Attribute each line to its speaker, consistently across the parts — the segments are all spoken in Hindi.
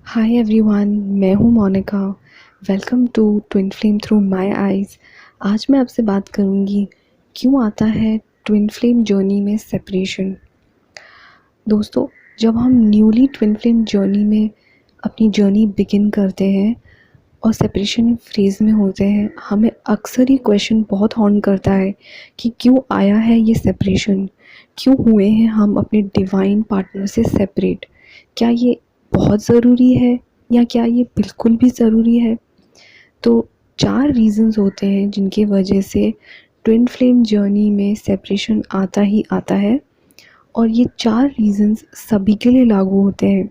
Speaker 1: हाय एवरीवन, मैं हूँ Monika. Welcome to twin flame through my eyes. आज मैं आपसे बात करूँगी क्यों आता है ट्विन फ्लेम जर्नी में सेपरेशन। दोस्तों, जब हम न्यूली ट्विन फ्लेम जर्नी में अपनी जर्नी बिगिन करते हैं और सेपरेशन फेज़ में होते हैं, हमें अक्सर ये क्वेश्चन बहुत हॉन्ट करता है कि क्यों आया है ये सेपरेशन, क्यों हुए हैं हम अपने डिवाइन पार्टनर से सेपरेट। क्या ये बहुत ज़रूरी है या क्या ये बिल्कुल भी ज़रूरी है? तो 4 रीज़न्स होते हैं जिनकी वजह से ट्विन फ्लेम जर्नी में सेपरेशन आता ही आता है, और ये 4 रीज़न्स सभी के लिए लागू होते हैं।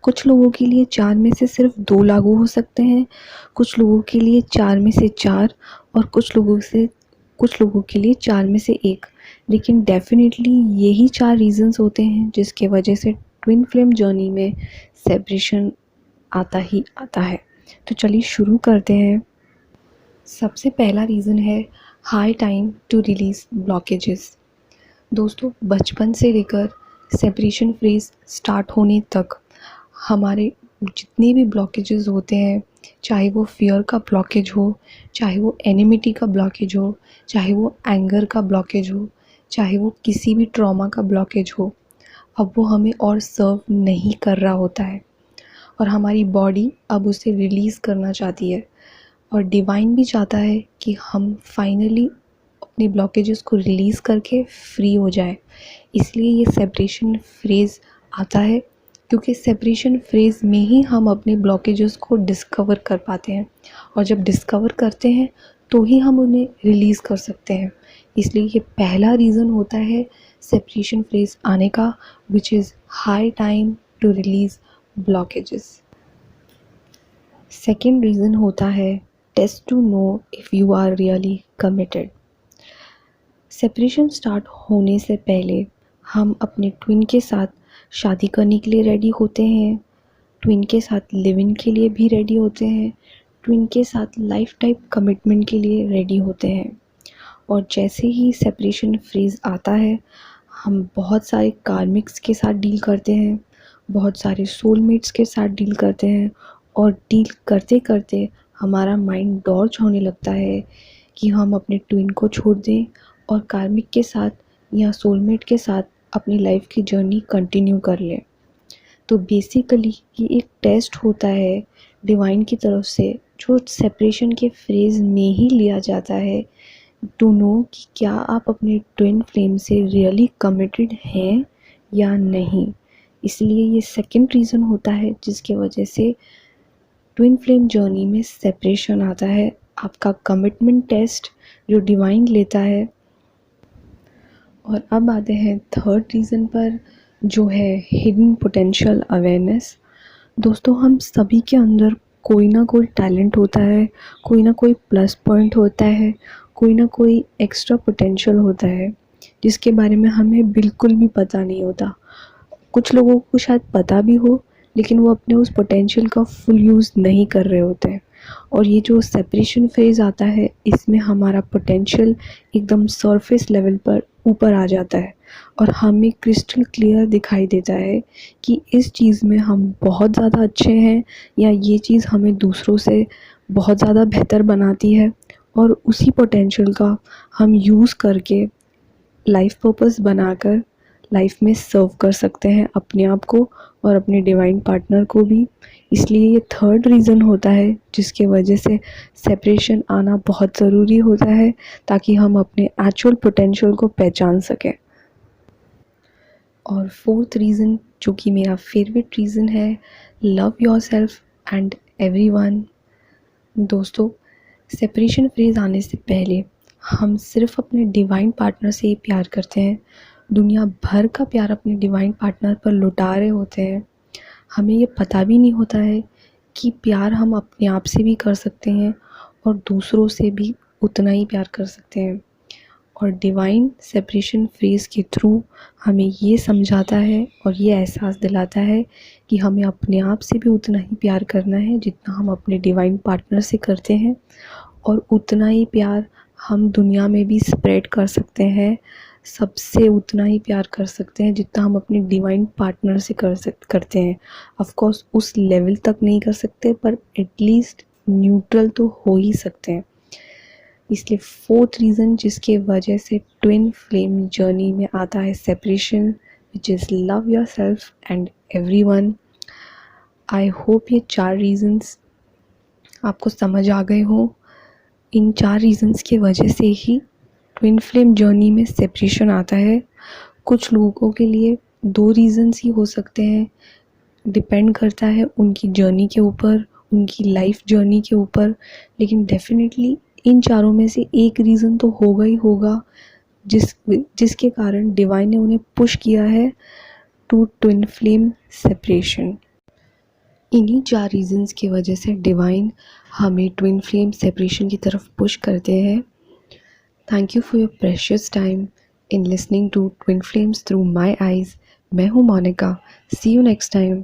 Speaker 1: कुछ लोगों के लिए 4 में से सिर्फ 2 लागू हो सकते हैं, कुछ लोगों के लिए 4 में से 4 और कुछ लोगों के लिए 4 में से 1। लेकिन डेफ़िनेटली यही 4 रीज़न्स होते हैं जिसके वजह से ट्विन फ्लेम जर्नी में सेपरेशन आता ही आता है। तो चलिए शुरू करते हैं। सबसे पहला रीज़न है high time to release blockages. दोस्तों, बचपन से लेकर सेपरेशन फेज़ स्टार्ट होने तक हमारे जितने भी ब्लॉकेजेस होते हैं, चाहे वो फ़ियर का ब्लॉकेज हो, चाहे वो एनिमिटी का ब्लॉकेज हो, चाहे वो एंगर का ब्लॉकेज हो, चाहे वो किसी भी ट्रॉमा का ब्लॉकेज हो, अब वो हमें और सर्व नहीं कर रहा होता है और हमारी बॉडी अब उसे रिलीज़ करना चाहती है। और डिवाइन भी चाहता है कि हम फाइनली अपने ब्लॉकेजेस को रिलीज़ करके फ्री हो जाए। इसलिए ये सेपरेशन फेज़ आता है, क्योंकि सेपरेशन फेज़ में ही हम अपने ब्लॉकेजेस को डिस्कवर कर पाते हैं, और जब डिस्कवर करते हैं तो ही हम उन्हें रिलीज़ कर सकते हैं। इसलिए ये पहला रीज़न होता है सेपरेशन फेज़ आने का, which is high time to release blockages. Second reason होता है test to know if you are really committed. Separation start होने से पहले हम अपने ट्विन के साथ शादी करने के लिए रेडी होते हैं, ट्विन के साथ लिव इन के लिए भी रेडी होते हैं, ट्विन के साथ लाइफ टाइम कमिटमेंट के लिए रेडी होते हैं। और जैसे ही सेपरेशन फेज़ आता है, हम बहुत सारे कार्मिक्स के साथ डील करते हैं, बहुत सारे सोलमेट्स के साथ डील करते हैं, और डील करते करते हमारा माइंड डॉर्च होने लगता है कि हम अपने ट्विन को छोड़ दें और कार्मिक के साथ या सोलमेट के साथ अपनी लाइफ की जर्नी कंटिन्यू कर लें। तो बेसिकली ये एक टेस्ट होता है डिवाइन की तरफ से, जो सेपरेशन के फेज़ में ही लिया जाता है, टू नो कि क्या आप अपने ट्विन फ्लेम से रियली कमिटेड हैं या नहीं। इसलिए ये सेकंड रीज़न होता है जिसकी वजह से ट्विन फ्लेम जर्नी में सेपरेशन आता है, आपका कमिटमेंट टेस्ट जो डिवाइन लेता है। और अब आते हैं थर्ड रीज़न पर, जो है हिडन पोटेंशियल अवेयरनेस। दोस्तों, हम सभी के अंदर कोई ना कोई टैलेंट होता है, कोई ना कोई प्लस पॉइंट होता है, कोई ना कोई एक्स्ट्रा पोटेंशियल होता है जिसके बारे में हमें बिल्कुल भी पता नहीं होता। कुछ लोगों को शायद पता भी हो, लेकिन वो अपने उस पोटेंशियल का फुल यूज़ नहीं कर रहे होते हैं। और ये जो सेपरेशन फेज़ आता है, इसमें हमारा पोटेंशियल एकदम सरफेस लेवल पर ऊपर आ जाता है और हमें क्रिस्टल क्लियर दिखाई देता है कि इस चीज़ में हम बहुत ज़्यादा अच्छे हैं, या ये चीज़ हमें दूसरों से बहुत ज़्यादा बेहतर बनाती है, और उसी पोटेंशियल का हम यूज़ करके लाइफ पर्पस बनाकर लाइफ में सर्व कर सकते हैं अपने आप को और अपने डिवाइन पार्टनर को भी। इसलिए ये थर्ड रीज़न होता है जिसके वजह से सेपरेशन आना बहुत ज़रूरी होता है, ताकि हम अपने एक्चुअल पोटेंशियल को पहचान सकें। और फोर्थ रीज़न, जो कि मेरा फेवरेट रीज़न है, लव योरसेल्फ एंड एवरीवन। दोस्तों, सेपरेशन फेज़ आने से पहले हम सिर्फ अपने डिवाइन पार्टनर से ही प्यार करते हैं, दुनिया भर का प्यार अपने डिवाइन पार्टनर पर लुटा रहे होते हैं। हमें ये पता भी नहीं होता है कि प्यार हम अपने आप से भी कर सकते हैं और दूसरों से भी उतना ही प्यार कर सकते हैं। और डिवाइन सेपरेशन फेज़ के थ्रू हमें ये समझाता है और ये एहसास दिलाता है कि हमें अपने आप से भी उतना ही प्यार करना है जितना हम अपने डिवाइन पार्टनर से करते हैं, और उतना ही प्यार हम दुनिया में भी स्प्रेड कर सकते हैं सबसे उतना ही प्यार कर सकते हैं जितना हम अपने डिवाइन पार्टनर से करते हैं। ऑफ कोर्स उस लेवल तक नहीं कर सकते, पर एटलीस्ट न्यूट्रल तो हो ही सकते हैं। इसलिए फोर्थ रीज़न जिसके वजह से ट्विन फ्लेम जर्नी में आता है separation, which is love your self and everyone. I hope ये 4 रीज़न्स आपको समझ आ गए हो। इन 4 रीज़न्स की वजह से ही ट्विन फ्लेम जर्नी में सेपरेशन आता है। कुछ लोगों के लिए 2 रीज़न्स ही हो सकते हैं, डिपेंड करता है उनकी जर्नी के ऊपर, उनकी लाइफ जर्नी के ऊपर। लेकिन डेफिनेटली इन चारों में से एक रीज़न तो होगा ही होगा जिसके कारण डिवाइन ने उन्हें पुश किया है टू ट्विन फ्लेम सेपरेशन। इन्हीं 4 रीज़न्स की वजह से डिवाइन हमें ट्विन फ्लेम सेपरेशन की तरफ पुश करते हैं। Thank you for your precious time in listening to twin flames through my eyes. मैं हूँ Monika. See you next time.